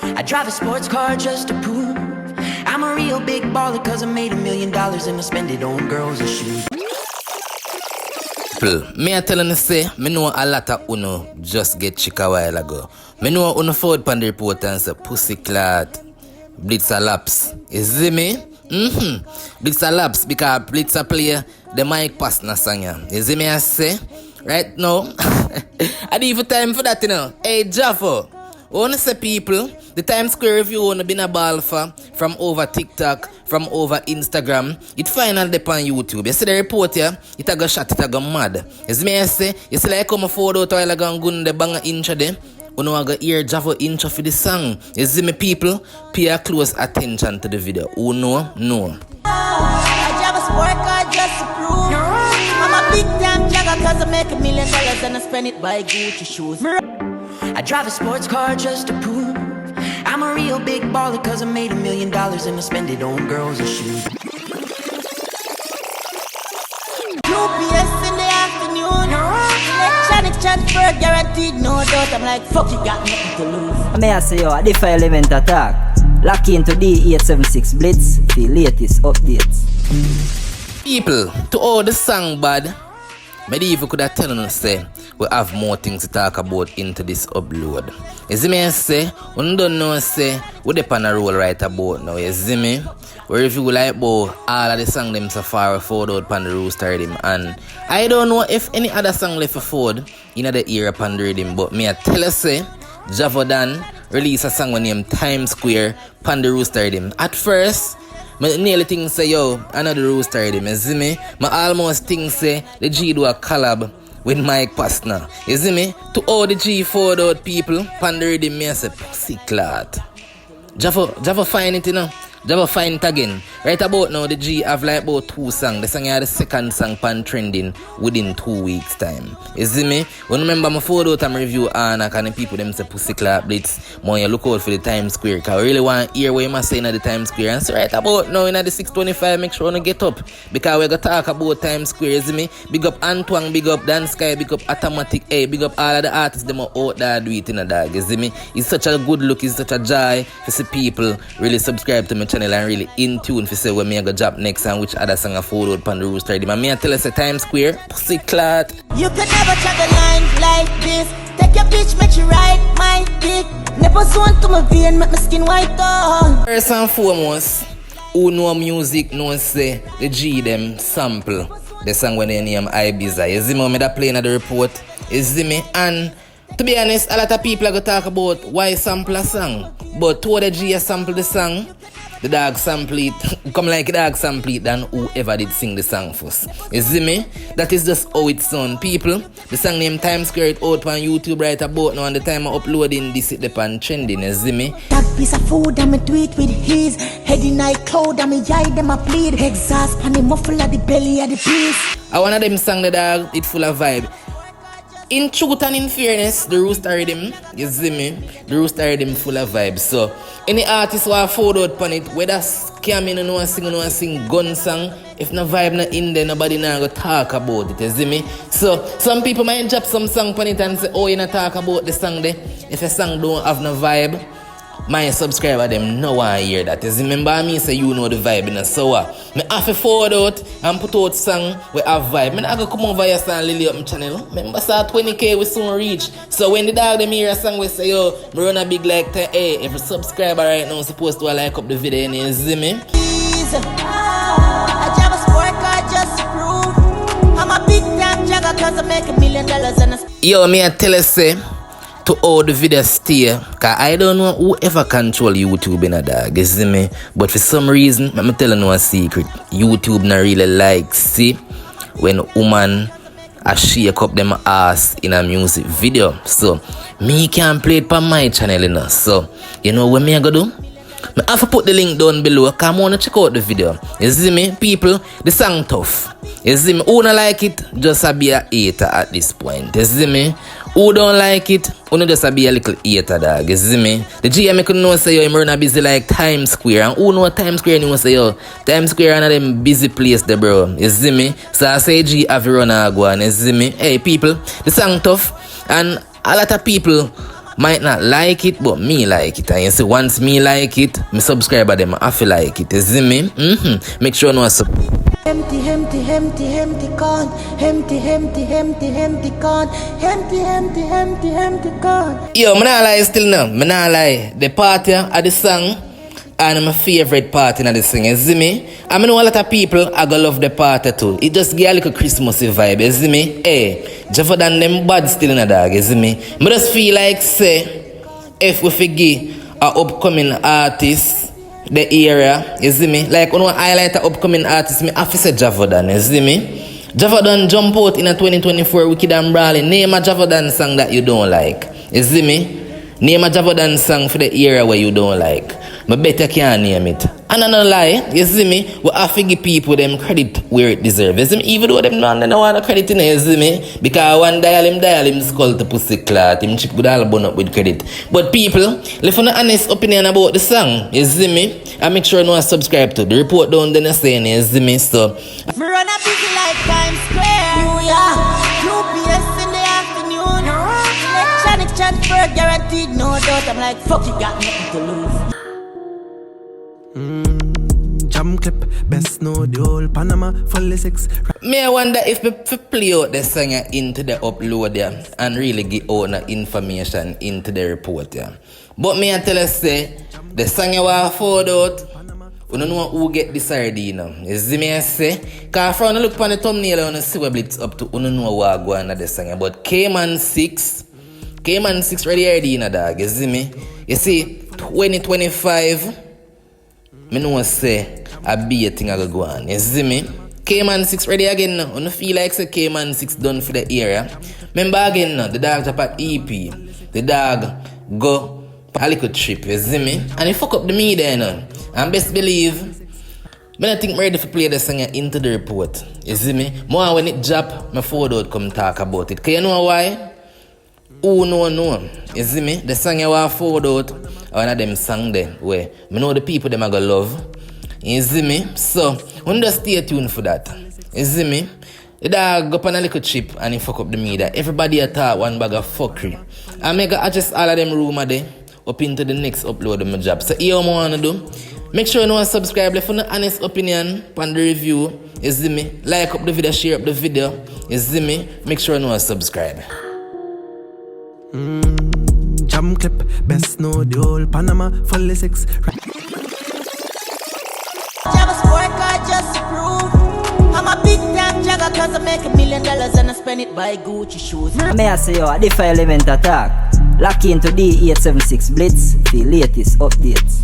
I drive a sports car just to prove I'm a real big baller, cause I made $1 million and I spend it on girls and shoes. Me a telling you say, me know a lot of uno just get chick a while ago. Me know uno forward pan the report and say pussy clot, blitz a laps. You see me? Blitz a laps because blitz a player the mic pass na song ya. You see me I say? Right now, I need for time for that, you know. Hey, Javo, wanna say people, the Times Square review wanna been a ball for from over TikTok, from over Instagram. It finally dep on YouTube. You see the report here? It a go shot, it a go mad. You see me I say? You see like come forward out while I go gun the bang intro there. You know I go hear Javo intro for the song. You see me people? Pay a close attention to the video. Who know? No. I drive a sport car just to prove I'm a big time jagger cause I make $1 million and I spend it by Gucci shoes. I drive a sports car just to prove I'm a real big baller, cause I made $1 million and I spend it on girls and shoes. UPS in the afternoon, electronic transfer guaranteed, no doubt. I'm like, fuck, you got nothing to lose. May I say yo, a different element attack. Lock into D876 Blitz, the latest updates. People, to all the song bad, maybe if you could have told us say we have more things to talk about into this upload. You see me I say, we don't know say we dey on a roll right about now, you see me? We review like about all of the song them so far forward out pan the rooster rhythm, and I don't know if any other song left forward in the era pan the rhythm, but me I tell you say Javo Donn release a song named Times Square pan the rooster rhythm. At first I nearly think say yo, another rooster rhythm, you see me? I almost think say the G do a collab with Mike Pastner. You see me? To all the G4 out people, pan the rhythm me I say pussy clot. Javo find it, you know. Javo find it again. Right about now, the G have like about 2 songs. The song had the second song pan trending within 2 weeks time. You see me? When remember my photo time review Anna, and the people them say pussy clap blitz. More you look out for the Times Square. Cause I really want to hear what you must say in the Times Square. And so right about now in the 625, make sure you get up. Because we're gonna talk about Times Square, you see me? Big up Antoine, big up Dan Sky, big up Automatic A, big up all of the artists them are out there do it in a dog. You see me? It's such a good look, it's such a joy to see people really subscribe to my channel and really in tune for say when me I go drop next and which other song I forward pan the rooster. And me I tell us a Times Square, pussy clot. You can never chat the line like this. Take your bitch, make you ride my dick. Never zone to my vein, make my skin white on. First and foremost, who know music knows say the G them sample the song when they name Ibiza. You see me that playing at the report? You see me? And to be honest, a lot of people are going to talk about why sample a song. But to the G sample the song, the dog sample it, come like a dog sample it than whoever did sing the song first. You see me? That is just how it sound, people. The song named Times Square it out on YouTube right about now, and the time I'm uploading this it depend trending, you see me? That piece of food and me do it with his head in night cloud and me eye them a bleed. Exhaust pan the muffle of the belly of the piece. I one of them song the dog, it full of vibe. In truth and in fairness, the rooster rhythm, you see me? The rooster rhythm full of vibes. So, any artist who have forward out on it, whether KMAN no sing gun song, if no vibe not in there, nobody now go talk about it, you see me? So, some people might drop some song on it and say, oh, you not talk about the song there. If a song don't have no vibe, my subscriber them no one hear that. You remember me say you know the vibe in a so me have to forward out and put out song we have vibe. Me not go come over here and lily up my channel. Remember say 20k we soon reach. So when the dog them hear a song we say yo, me run a big like to hey, every subscriber right now supposed to like up the video and you see me? I drive a sport car just to prove I'm a big time jagger cause I make $1 million and I Yo, me I tell you say to all the videos stay, cause I don't know whoever control YouTube in a dog, you see me? But for some reason, I'm telling you a secret. YouTube not really like see when woman a shake up them ass in a music video. So me can't play it on my channel, you know. So you know what me I gonna do? I have to put the link down below cause I wanna check out the video. You see me? People, the song tough. You see me? Who don't like it, just a be a hater at this point. You see me? Who don't like it, who just a be a little hater dog. You see me? The GM could know say yo, I'm running busy like Times Square. And who know Times Square and say yo, Times Square is one of them busy place there, bro. You see me? So I say G have you run a go on, you see me? Hey people, the song tough and a lot of people might not like it, but me like it. And you see, once me like it, my subscriber them I feel like it. You see me? Make sure no Empty, empty, empty, empty con. Empty, empty, empty, empty con. Empty, empty, empty, empty con. Yo, me not lie still now. Me not lie. The party of the song and my favorite part in the song, you see me? I know a lot of people are gonna love the party too. It just give a little Christmassy vibe, you see me? Hey, Javo than them bad still in the dog, you see me? I just feel like say, if we forgive our upcoming artists, the area, you see me? Like when I highlight an upcoming artist, me have to say Javo Donn, you see me? Javo Donn jump out in a 2024 Wicked and Brawling. Name a Javo Donn song that you don't like, you see me? Name a Javo Donn song for the area where you don't like. But better can't name it. And I don't lie, you see me? We have to give people them credit where it deserves. You see me? Even though them don't want credit in it, you see me? Because one dial him skull to pussy clot, him chip good all bun up with credit. But people, left an honest opinion about the song, you see me? And make sure no subscribe to the report down then saying, you see me? So Me run a busy like Times Square. New York, UPS in the afternoon. Electronic transfer guaranteed, no doubt. I'm like, fuck, you got nothing to lose. Jam clip, best know the whole Panama, fully six. me I wonder if we play out the song into the upload yeah, and really give out the information into the report yeah. But me I tell us say the song you want to forward out, we don't know who get this already you know. You see me I say? Because if you look on the thumbnail and see what it's up to, we don't know what go on the song. But KMAN 6 ready you know dog, you see me? You see 2025 me know say a be a thing I go on. You see me? KMAN 6 ready again now. I feel like say KMAN 6 done for the area. Remember again now, the dog tap at EP. The dog go a little trip, you see me? And he fuck up the media you know. And best believe, I don't think I'm ready to play the song into the report. You see me? More when it drop, my forward out come talk about it. Cause you know why? Who know? You see me? The song you want forward out, one of them song there where I know the people them are gonna love. You see me? So, we just stay tuned for that. You see me? The dog go on a little trip and he fuck up the media. Everybody attack one bag of fuckery. I make adjust all of them rumor there up into the next upload of my job. So, here what I wanna do. Make sure you know and subscribe. Left an honest opinion on the review. You see me? Like up the video, share up the video. You see me? Make sure you know and subscribe. Jam clip, best know the whole Panama, fully six. Javo sport car just to prove I'm a big time jagger cause I make $1 million and I spend it by Gucci shoes. May I say yo, a different element attack. Lock into D876 Blitz for latest updates.